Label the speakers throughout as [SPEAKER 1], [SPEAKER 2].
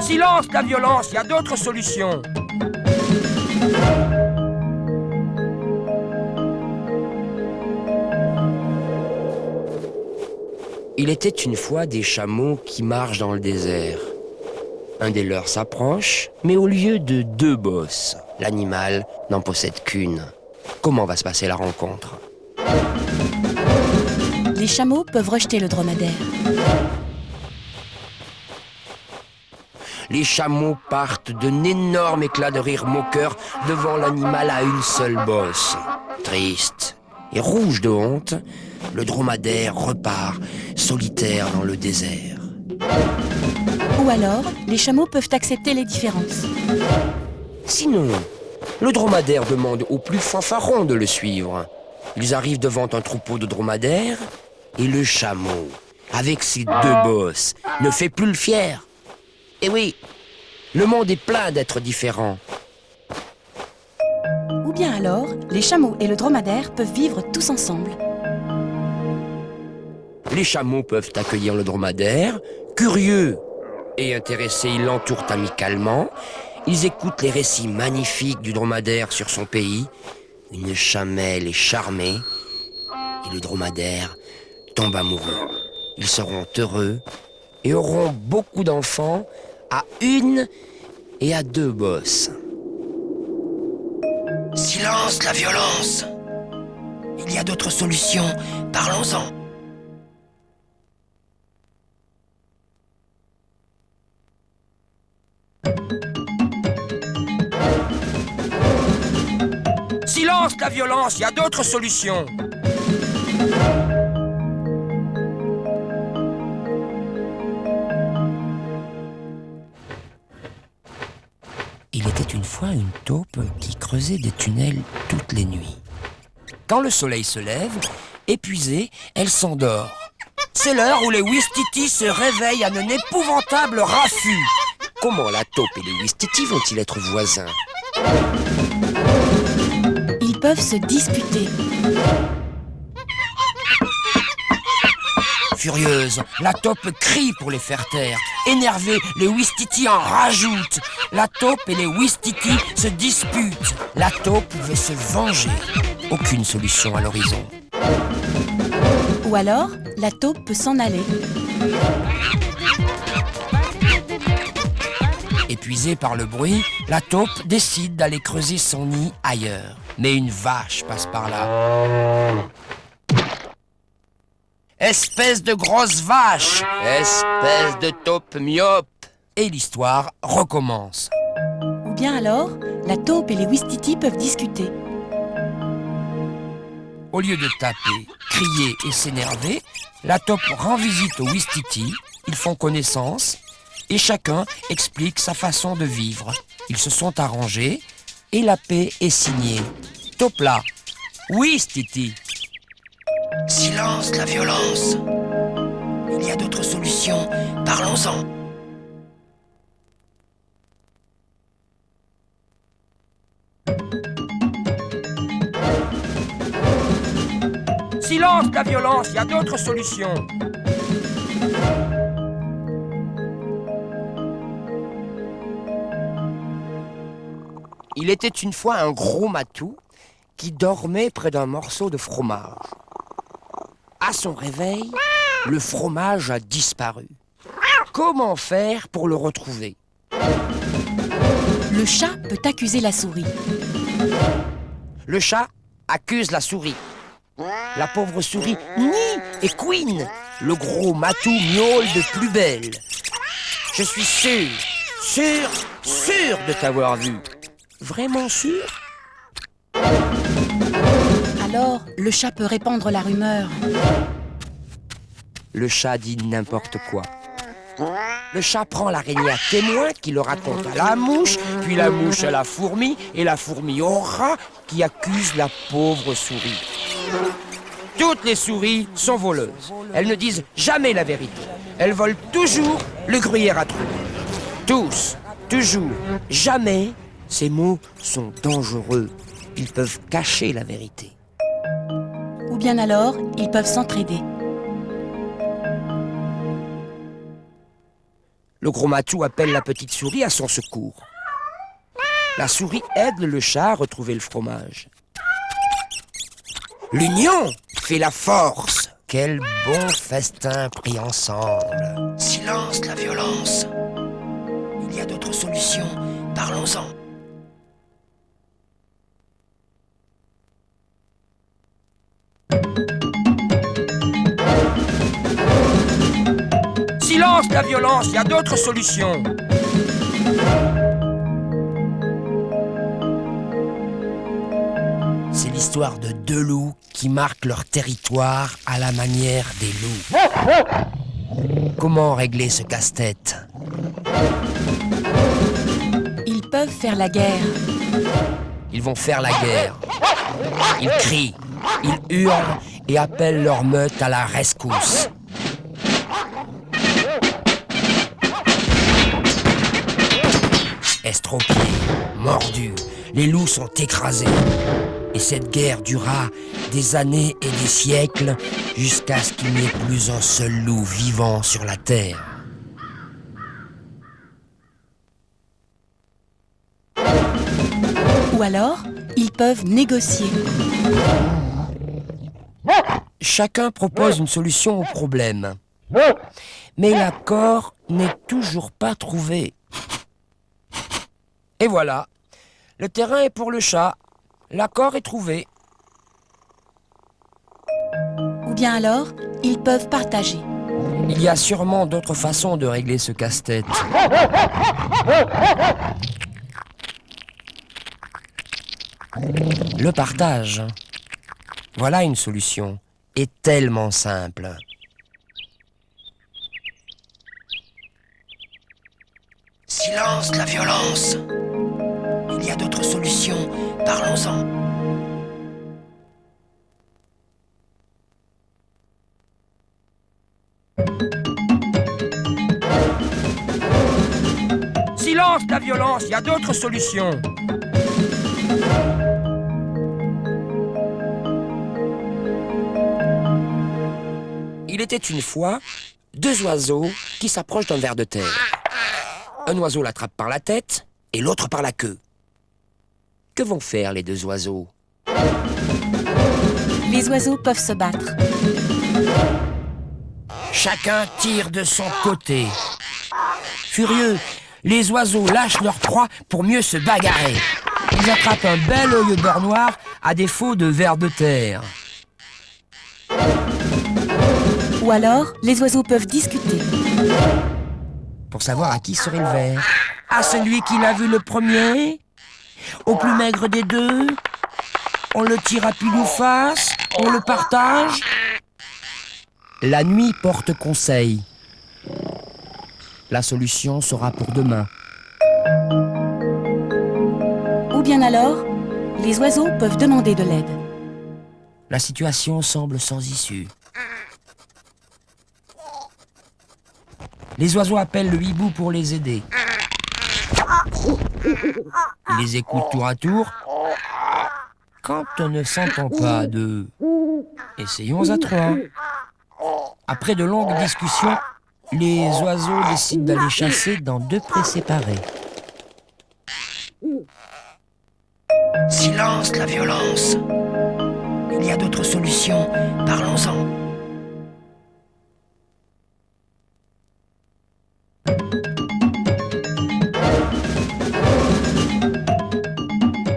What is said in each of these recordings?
[SPEAKER 1] Silence la violence, il y a d'autres solutions. Il était une fois des chameaux qui marchent dans le désert. Un des leurs s'approche, mais au lieu de 2 bosses, l'animal n'en possède qu'une. Comment va se passer la rencontre?
[SPEAKER 2] Les chameaux peuvent rejeter le dromadaire.
[SPEAKER 1] Les chameaux partent d'un énorme éclat de rire moqueur devant l'animal à une seule bosse. Triste et rouge de honte, le dromadaire repart, solitaire dans le désert.
[SPEAKER 2] Ou alors, les chameaux peuvent accepter les différences.
[SPEAKER 1] Sinon, le dromadaire demande aux plus fanfarons de le suivre. Ils arrivent devant un troupeau de dromadaires et le chameau, avec ses 2 bosses, ne fait plus le fier. Et oui, le monde est plein d'êtres différents.
[SPEAKER 2] Ou bien alors, les chameaux et le dromadaire peuvent vivre tous ensemble.
[SPEAKER 1] Les chameaux peuvent accueillir le dromadaire, curieux et intéressés, ils l'entourent amicalement. Ils écoutent les récits magnifiques du dromadaire sur son pays. Une chamelle est charmée et le dromadaire tombe amoureux. Ils seront heureux et auront beaucoup d'enfants à 1 et à 2 bosses. Silence la violence. Il y a d'autres solutions, parlons-en. Silence la violence, il y a d'autres solutions. Il était une fois une taupe qui creusait des tunnels toutes les nuits. Quand le soleil se lève, épuisée, elle s'endort. C'est l'heure où les ouistitis se réveillent à un épouvantable raffut. Comment la taupe et les ouistitis vont-ils être voisins?
[SPEAKER 2] Ils peuvent se disputer.
[SPEAKER 1] Furieuse, la taupe crie pour les faire taire. Énervée, les ouistitis en rajoutent. La taupe et les ouistitis se disputent. La taupe veut se venger. Aucune solution à l'horizon.
[SPEAKER 2] Ou alors, la taupe peut s'en aller.
[SPEAKER 1] Épuisée par le bruit, la taupe décide d'aller creuser son nid ailleurs. Mais une vache passe par là. Espèce de grosse vache! Espèce de taupe myope! Et l'histoire recommence.
[SPEAKER 2] Ou bien alors, la taupe et les ouistitis peuvent discuter.
[SPEAKER 1] Au lieu de taper, crier et s'énerver, la taupe rend visite aux ouistitis, ils font connaissance et chacun explique sa façon de vivre. Ils se sont arrangés et la paix est signée. Taupe là, ouistiti. Silence la violence. Il y a d'autres solutions, parlons-en. Silence la violence, il y a d'autres solutions. Il était une fois un gros matou qui dormait près d'un morceau de fromage. À son réveil, le fromage a disparu. Comment faire pour le retrouver?
[SPEAKER 2] Le chat peut accuser la souris.
[SPEAKER 1] Le chat accuse la souris. La pauvre souris nie et couine. Le gros matou miaule de plus belle. Je suis sûr de t'avoir vu. Vraiment sûr?
[SPEAKER 2] Alors, le chat peut répandre la rumeur.
[SPEAKER 1] Le chat dit n'importe quoi. Le chat prend l'araignée à témoin qui le raconte à la mouche, puis la mouche à la fourmi, et la fourmi au rat qui accuse la pauvre souris. Toutes les souris sont voleuses. Elles ne disent jamais la vérité. Elles volent toujours le gruyère à trous. Tous, toujours, jamais. Ces mots sont dangereux. Ils peuvent cacher la vérité.
[SPEAKER 2] Ou bien alors, ils peuvent s'entraider.
[SPEAKER 1] Le gros matou appelle la petite souris à son secours. La souris aide le chat à retrouver le fromage. L'union fait la force. Quel bon festin pris ensemble. Silence la violence. Il y a d'autres solutions, parlons-en. Silence la violence, il y a d'autres solutions. C'est l'histoire de deux loups qui marquent leur territoire à la manière des loups. Comment régler ce casse-tête?
[SPEAKER 2] Ils peuvent faire la guerre.
[SPEAKER 1] Ils vont faire la guerre. Ils crient, ils hurlent et appellent leur meute à la rescousse. Estropiés, mordus, les loups sont écrasés. Et cette guerre dura des années et des siècles jusqu'à ce qu'il n'y ait plus un seul loup vivant sur la terre.
[SPEAKER 2] Ou alors, ils peuvent négocier.
[SPEAKER 1] Chacun propose une solution au problème. Mais l'accord n'est toujours pas trouvé. Et voilà, le terrain est pour le chat. L'accord est trouvé.
[SPEAKER 2] Ou bien alors, ils peuvent partager.
[SPEAKER 1] Il y a sûrement d'autres façons de régler ce casse-tête. Le partage. Voilà une solution. Et tellement simple. Silence la violence. Il y a d'autres solutions, parlons-en. Silence la violence, il y a d'autres solutions. Il était une fois deux oiseaux qui s'approchent d'un ver de terre. Un oiseau l'attrape par la tête et l'autre par la queue. Que vont faire les deux oiseaux?
[SPEAKER 2] Les oiseaux peuvent se battre.
[SPEAKER 1] Chacun tire de son côté. Furieux, les oiseaux lâchent leur proie pour mieux se bagarrer. Ils attrapent un bel œil beurre noir à défaut de ver de terre.
[SPEAKER 2] Ou alors, les oiseaux peuvent discuter.
[SPEAKER 1] Pour savoir à qui serait le ver. À celui qui l'a vu le premier? Au plus maigre des deux? On le tire à pile ou face? On le partage? La nuit porte conseil. La solution sera pour demain.
[SPEAKER 2] Ou bien alors, les oiseaux peuvent demander de l'aide.
[SPEAKER 1] La situation semble sans issue. Les oiseaux appellent le hibou pour les aider. Ils les écoutent tour à tour. Quand on ne s'entend pas à deux, essayons à trois. Après de longues discussions, les oiseaux décident d'aller chasser dans deux prés séparés. Silence la violence. Il y a d'autres solutions, parlons-en.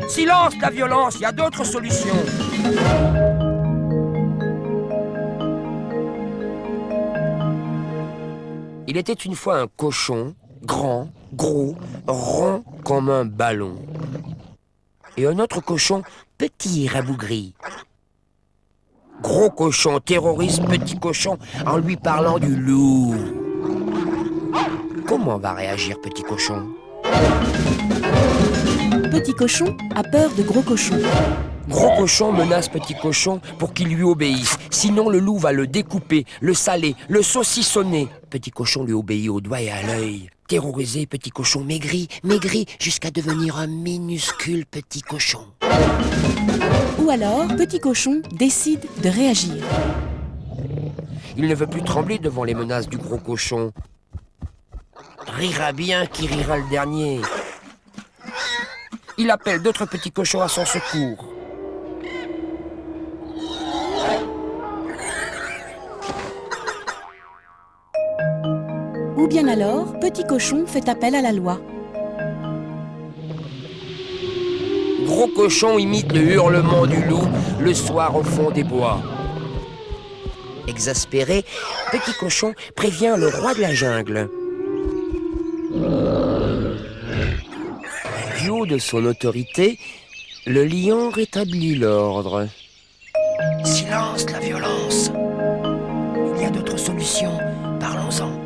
[SPEAKER 1] Silence la violence, il y a d'autres solutions. Il était une fois un cochon, grand, gros, rond comme un ballon. Et un autre cochon, petit et rabougri. Gros cochon terrorise petit cochon en lui parlant du loup. Comment va réagir petit cochon?
[SPEAKER 2] Petit cochon a peur de gros cochon.
[SPEAKER 1] Gros cochon menace petit cochon pour qu'il lui obéisse. Sinon le loup va le découper, le saler, le saucissonner. Petit cochon lui obéit au doigt et à l'œil. Terrorisé, petit cochon maigrit, jusqu'à devenir un minuscule petit cochon.
[SPEAKER 2] Ou alors, petit cochon décide de réagir.
[SPEAKER 1] Il ne veut plus trembler devant les menaces du gros cochon. rira bien qui rira le dernier. Il appelle d'autres petits cochons à son secours.
[SPEAKER 2] Ou bien alors, Petit Cochon fait appel à la loi.
[SPEAKER 1] Gros Cochon imite le hurlement du loup le soir au fond des bois. Exaspéré, Petit Cochon prévient le roi de la jungle. Du haut de son autorité, le lion rétablit l'ordre. Silence la violence. Il y a d'autres solutions, parlons-en.